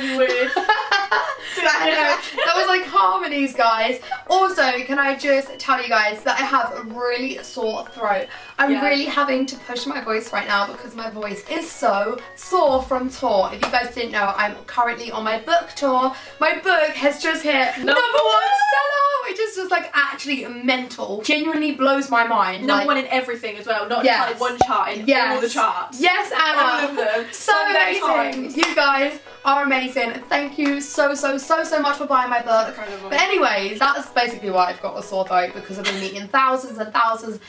really weird. I know, that was like harmonies, guys. Also, can I just tell you guys that I have a really sore throat. I'm really having to push my voice right now because my voice is so sore from tour. If you guys didn't know, I'm currently on my book tour. My book has just hit number 1 seller, which is just like actually mental. Genuinely blows my mind. Number 1 in everything as well, not just like one chart, in all the charts. Yes, Anna. All of them. So amazing. You guys are amazing. Thank you so much for buying my book. But anyways, that's basically why I've got a sore throat, because I've been meeting thousands and thousands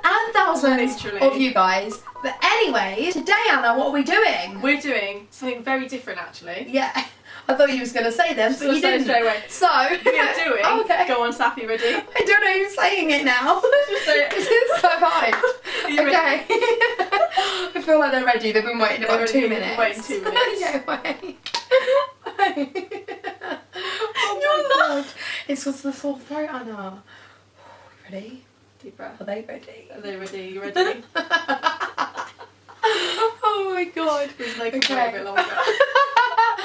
and thousands of you guys. But anyway, today, Anna, what are we doing? We're doing something very different, actually. Yeah. I thought you was going to say them, but you didn't. Straight away. So, we are doing, go on, Sappy, ready? I don't know who's saying it now. Just say it. This is so hard. Are you ready? I feel like they're ready. They've been waiting about 2 minutes. Waiting 2 minutes. Yeah, wait. Oh my God. It's just the sore throat, Anna. Ready? Deep breath. Are they ready? Are they ready? You ready? Oh my God. It's like a bit longer.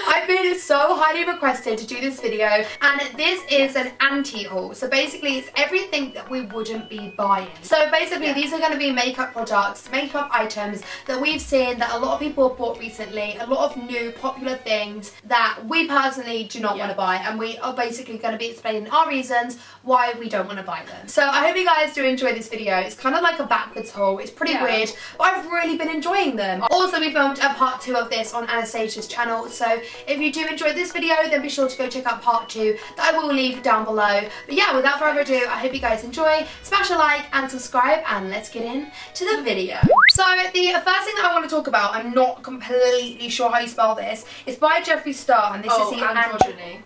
I've been so highly requested to do this video, and this is an anti-haul. So basically it's everything that we wouldn't be buying. So basically these are going to be makeup products, makeup items that we've seen that a lot of people have bought recently, a lot of new popular things that we personally do not want to buy, and we are basically going to be explaining our reasons why we don't want to buy them. So I hope you guys do enjoy this video. It's kind of like a backwards haul. It's pretty weird, but I've really been enjoying them. Also, we filmed a part 2 of this on Anastasia's channel, so if you do enjoy this video, then be sure to go check out part 2 that I will leave down below. But yeah, without further ado, I hope you guys enjoy. Smash a like and subscribe, and let's get into the video. So the first thing that I want to talk about, I'm not completely sure how you spell this, it's by Jeffree Star, and this is the Androgyny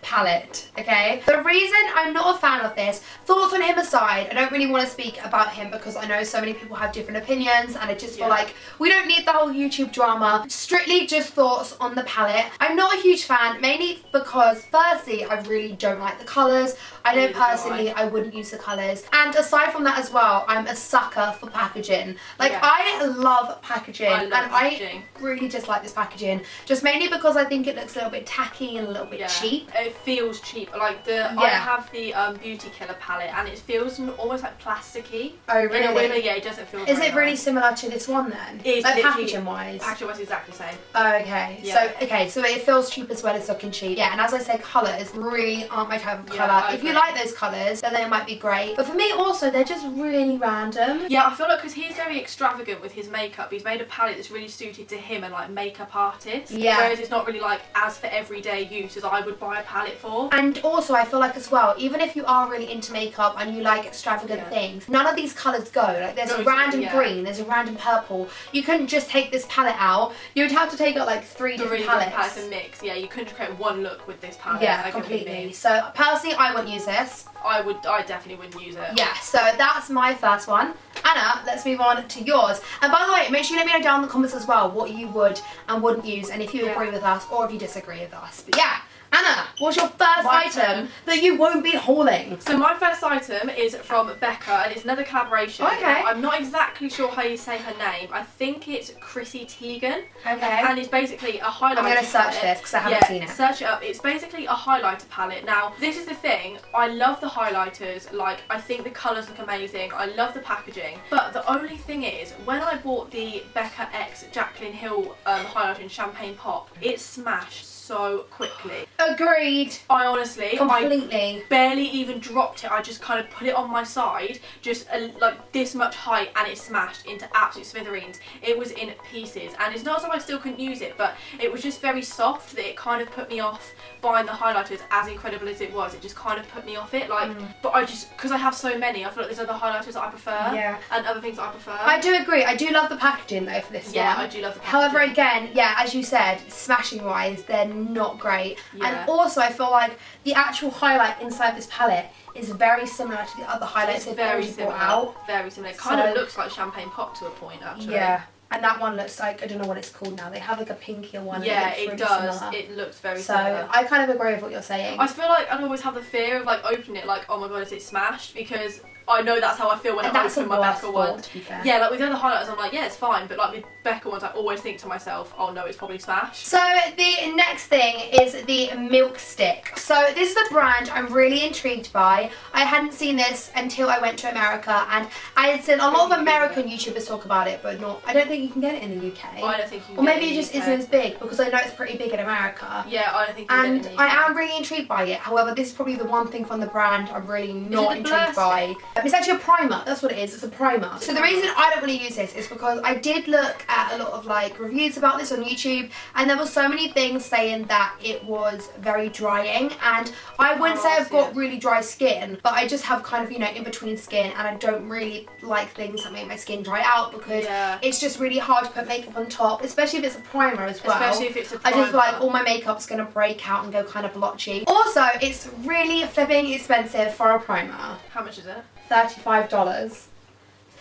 palette. Okay, the reason I'm not a fan of this, thoughts on him aside, I don't really want to speak about him because I know so many people have different opinions, and I just feel like we don't need the whole YouTube drama. Strictly just thoughts on the palette. I'm not a huge fan, mainly because firstly I really don't like the colours. I know personally I wouldn't use the colours, and aside from that as well, I'm a sucker for packaging. Like I love packaging, I really dislike this packaging, just mainly because I think it looks a little bit tacky and a little bit cheap. It feels cheap. Like I have the Beauty Killer palette, and it feels almost like plasticky. Oh really? In a way, it doesn't feel. Is it really similar to this one then? It's like packaging wise. Packaging wise, exactly the same. Oh, okay. Yeah. So it feels cheap as well as looking cheap. Yeah, and as I said, colours really aren't my type of colour. If you like those colours, then they might be great. But for me also, they're just really random. Yeah, I feel like because he's very extravagant with his makeup, he's made a palette that's really suited to him and like makeup artists. Yeah. Whereas it's not really like as for everyday use as I would buy a palette for. And also I feel like as well, even if you are really into makeup and you like extravagant things, none of these colours go. Like there's a random green, there's a random purple. You couldn't just take this palette out. You would have to take out like 3 different palettes and mix. Yeah, you couldn't create one look with this palette. Yeah, completely. So personally I wouldn't use this. I definitely wouldn't use it. Yeah, so that's my first one. Anna, let's move on to yours. And by the way, make sure you let me know down in the comments as well what you would and wouldn't use, and if you agree with us or if you disagree with us. But yeah, Anna, what's your first item that you won't be hauling? So my first item is from Becca, and it's another collaboration. Okay. I'm not exactly sure how you say her name. I think it's Chrissy Teigen. Okay. And it's basically a highlighter I'm going to search this because I haven't seen it. Search it up. It's basically a highlighter palette. Now, this is the thing. I love the highlighters. Like, I think the colours look amazing. I love the packaging. But the only thing is, when I bought the Becca X Jaclyn Hill highlighter in Champagne Pop, it smashed so quickly. Agreed. I honestly, completely. I barely even dropped it. I just kind of put it on my side, just like this much height, and it smashed into absolute smithereens. It was in pieces, and it's not as though I still couldn't use it, but it was just very soft that it kind of put me off buying the highlighters. As incredible as it was, it just kind of put me off it. Like, but I just, because I have so many, I feel like there's other highlighters that I prefer, and other things that I prefer. I do agree. I do love the packaging though for this one. Yeah, I do love the packaging. However, again, yeah, as you said, smashing wise, they're not great. And also I feel like the actual highlight inside this palette is very similar to the other highlights they've already brought out. Very similar. It kind of looks like Champagne Pop to a point, actually. Yeah. And that one looks like, I don't know what it's called now. They have like a pinkier one. Yeah, it it looks really does. similar. It looks very So similar. I kind of agree with what you're saying. I feel like I'd always have the fear of like opening it, like, oh my god, is it smashed? Because I know that's how I feel when I open my Becca one. To be fair. Yeah, like with the other highlighters, I'm like, yeah, it's fine. But like with Becca ones, I always think to myself, oh no, it's probably smashed. So the next thing is the Milk Stick. So this is a brand I'm really intrigued by. I hadn't seen this until I went to America, and I had seen a lot of American YouTubers talk about it, but not. I don't think you can get it in the UK. I don't think you can. Or maybe it just isn't as big, because I know it's pretty big in America. Yeah, I don't think you can And get it in the UK. I am really intrigued by it. However, this is probably the one thing from the brand I'm really not intrigued by. It's actually a primer. That's what it is. It's a primer. So the reason I don't want to use this is because I did look at a lot of like reviews about this on YouTube, and there were so many things saying that it was very drying, and I wouldn't say I've got really dry skin, but I just have kind of, you know, in between skin, and I don't really like things that make my skin dry out, because it's just really hard to put makeup on top, especially if it's a primer as well. Especially if it's a primer. I just feel like all my makeup's gonna break out and go kind of blotchy. Also, it's really flipping expensive for a primer. How much is it? $35.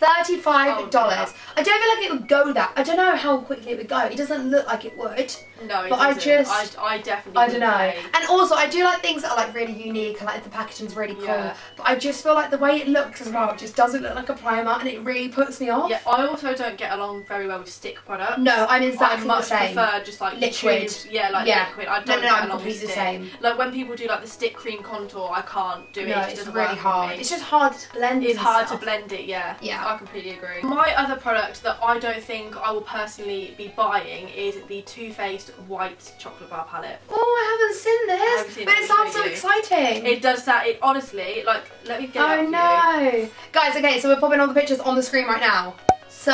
$35. Oh, yeah. I don't feel like it would go that. I don't know how quickly it would go. It doesn't look like it would. No, it but doesn't. I definitely I don't know. pay. And also, I do like things that are like really unique and like the packaging's really cool. Yeah. But I just feel like the way it looks as well, it just doesn't look like a primer, and it really puts me off. Yeah, I also don't get along very well with stick products. No, I'm exactly I much the same. prefer just like liquid. tubes. Yeah, like Yeah. liquid. I don't No, get I'm along with completely the stick. same. Like when people do like the stick cream contour, I can't do it. No, It just it's doesn't really work for hard. me. It's just hard to blend. It's and hard stuff. to blend it, yeah. Yeah. I completely agree. My other product that I don't think I will personally be buying is the Too Faced White Chocolate Bar Palette. Oh, I haven't seen this, I haven't seen but it, it sounds show so you. exciting. It does that. It honestly, like, let me get it Oh up for you. no. Guys, okay, so we're popping all the pictures on the screen right now. So,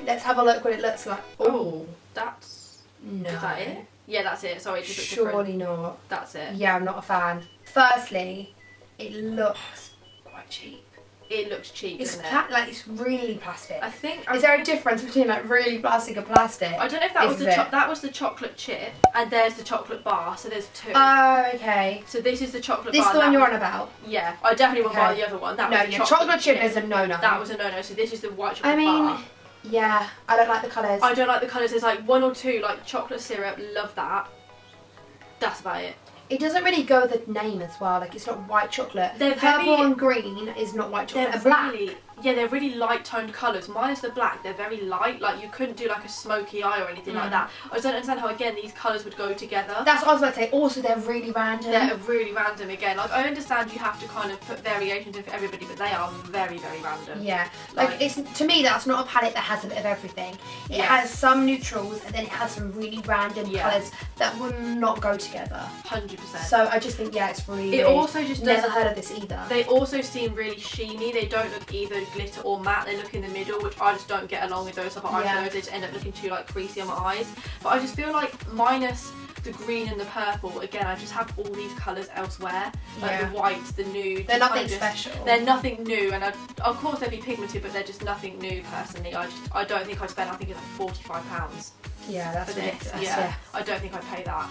let's have a look what it looks like. Oh, that's... No. Is that it? Yeah, that's it. Sorry, it just looks different. Surely not. That's it. Yeah, I'm not a fan. Firstly, it looks quite cheap. It looks cheap, It's doesn't it? like it's really plastic. I think... Is there a difference between like really plastic and plastic? I don't know if that was Is the it? that was the chocolate chip, and there's the chocolate bar, so there's two. Oh, okay. So this is the chocolate This bar. is the one that you're was- on about? Yeah, I definitely won't buy Okay. the other one. That No, was the yeah, chocolate chip is a no-no. That was a no-no, so this is the white chocolate I mean, bar. yeah, I don't like the colours. I don't like the colours. There's like one or two, like chocolate syrup, love that. That's about it. It doesn't really go with the name as well, like it's not white chocolate. They're Purple very- and green is not white chocolate. They're And black. really, yeah, they're really light toned colours. Minus the black, they're very light. Like you couldn't do like a smoky eye or anything like that. I just don't understand how again these colours would go together. That's what I was about to say. Also, they're really random. They're really random again. Like I understand you have to kind of put variations in for everybody, but they are very, very random. Yeah, like Like- it's, to me that's not a palette that has a bit of everything. It Yeah. has some neutrals, and then it has some really random Yeah. colours that will not go together. 100%. So I just think, yeah, it's really It also just never doesn't. heard of this either. They also seem really sheeny. They don't look either glitter or matte. They look in the middle, which I just don't get along with those type of eyeshadows. Yeah. They just end up looking too like creasy on my eyes. But I just feel like minus the green and the purple, again, I just have all these colours elsewhere. Like Yeah. the white, the nude. They're just nothing kind of special. They're nothing new, and of course they'd be pigmented, but they're just nothing new personally. I don't think I'd spend. I think it's like £45 Yeah, that's for this. ridiculous. Yeah. Yeah. I don't think I'd pay that.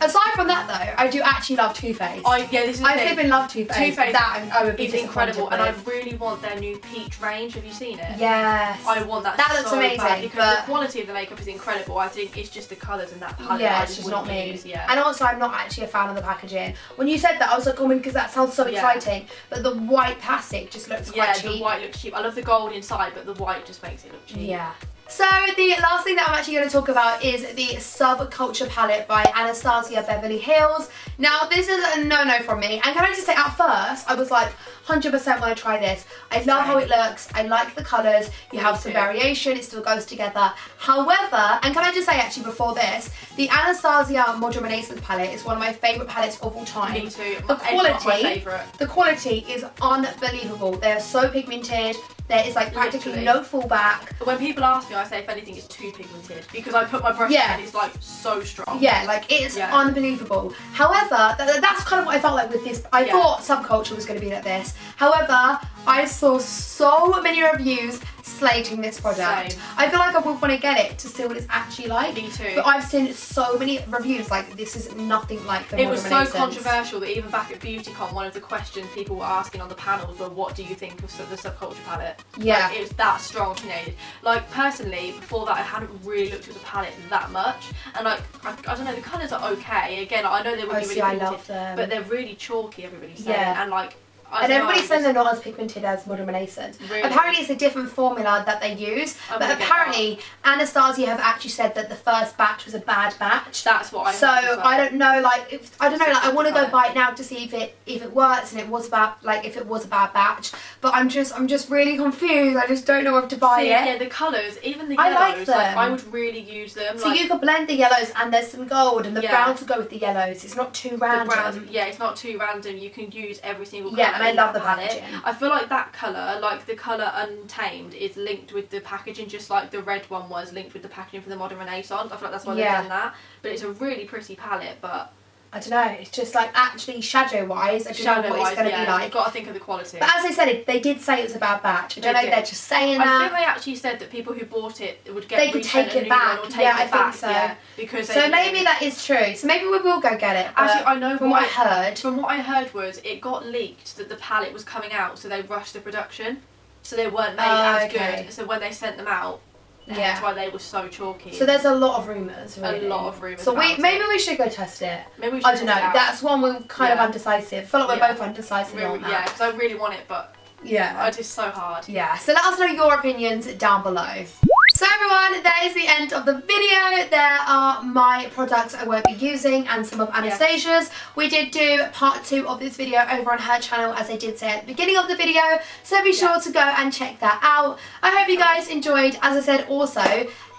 Aside from that though, I do actually love Too Faced. Yeah, this is the I thing. flipping love Too Faced. Too Faced That I would be It's incredible, and disappointed I really want their new peach range. Have you seen it? with. Yes. I want that. That looks so amazing, bad because but- the quality of the makeup is incredible. I think it's just the colours and that palette. Yeah, I it's just wouldn't not me. use, Yeah. And also, I'm not actually a fan of the packaging. When you said that, I was like, oh, because that sounds so Yeah. exciting. But the white plastic just looks Yeah, quite cheap. the white looks cheap. I love the gold inside, but the white just makes it look cheap. Yeah. So the last thing that I'm actually going to talk about is the Subculture palette by Anastasia Beverly Hills. Now this is a no-no from me, and can I just say at first I was like 100% want to try this. I love how it looks, I like the colours, you have some too. variation, it still goes together. However, and can I just say actually before this, the Anastasia Modern Renaissance palette is one of my favourite palettes of all time. Me too. The It's not my quality, favourite. the quality is unbelievable. They are so pigmented. There is like practically Literally. no fallback. When people ask me, I say if anything it's too pigmented because I put my brush Yeah. in and it's like so strong. Yeah, like it's Yeah. unbelievable. However, that's kind of what I felt like with this. I Yeah. thought Subculture was going to be like this. However, I saw so many reviews slating this product. Same. I feel like I would want to get it to see what it's actually like. Me too. But I've seen so many reviews like this is nothing like the It was so Renaissance. controversial that even back at BeautyCon, one of the questions people were asking on the panels were, what do you think of the Subculture palette? Yeah. Like, it was that strong opinionated. Like, personally, before that I hadn't really looked at the palette that much, and like, I don't know, the colours are okay. Again, I know they would be really I pigmented, love them. but they're really chalky, everybody's saying, Yeah. and like, And everybody's saying they're not as pigmented as Modern Renaissance. Really? Apparently it's a different formula that they use, I'm but gonna get apparently Anastasia have actually said that the first batch was a bad batch. That's what I So heard as well. I don't know, like I want to go Right. buy it now to see if it works and it was about like if it was a bad batch. But I'm just really confused. I just don't know if to buy See, it. yeah, the colours, even the I yellows, like like, them. I would really use them. So like, you could blend the yellows and there's some gold and the Yeah. browns will go with the yellows. It's not too the random. brown, yeah, it's not too random. You can use every single colour. Yeah, and I in love that the palette. packaging. I feel like that colour, like the colour Untamed, is linked with the packaging, just like the red one was linked with the packaging for the Modern Renaissance. I feel like that's why Yeah. they've done that. But it's a really pretty palette, but I don't know. It's just like actually shadow wise, I don't know what it's going to be like. you've got to think of the quality. But as I said, they did say it was a bad batch. I don't They know if did. they're just saying I that. think they actually said that people who bought it would get They could resent take a it new back. one or take Yeah, it I think back, so. yeah, because So they maybe knew. that is true. So maybe we will go get it. but Actually, I know from what I heard. From what I heard was it got leaked that the palette was coming out, so they rushed the production, so they weren't made as okay. good. So when they sent them out, Yeah. that's why they were so chalky. So there's a lot of rumours. Really. a lot of rumours. So about maybe it. we should go test it. Maybe we should I don't know. test it out. That's one we're kind of Yeah. undecisive. I feel like we're Yeah. both undecisive Really, on that. yeah, because I really want it, but Yeah. it is so hard. Yeah, so let us know your opinions down below. So everyone, that is the end of the video. There are my products I won't be using and some of Anastasia's. We did do part 2 of this video over on her channel, as I did say at the beginning of the video, so be sure to go and check that out. I hope you guys enjoyed. As I said, also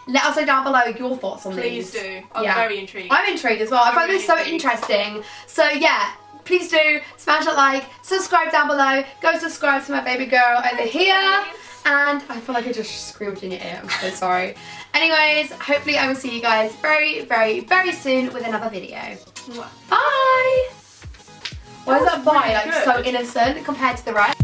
let us know down below your thoughts on Please these. do. I'm Yeah. very intrigued. I'm intrigued as well. I I'm find this so really intrigued. interesting. So yeah, please do smash that like, subscribe down below, go subscribe to my baby girl over here. And I feel like I just screamed in your ear, I'm so sorry. Anyways, hopefully I will see you guys very, very, very soon with another video. Bye! Why is that bye really like good. so innocent compared to the rest?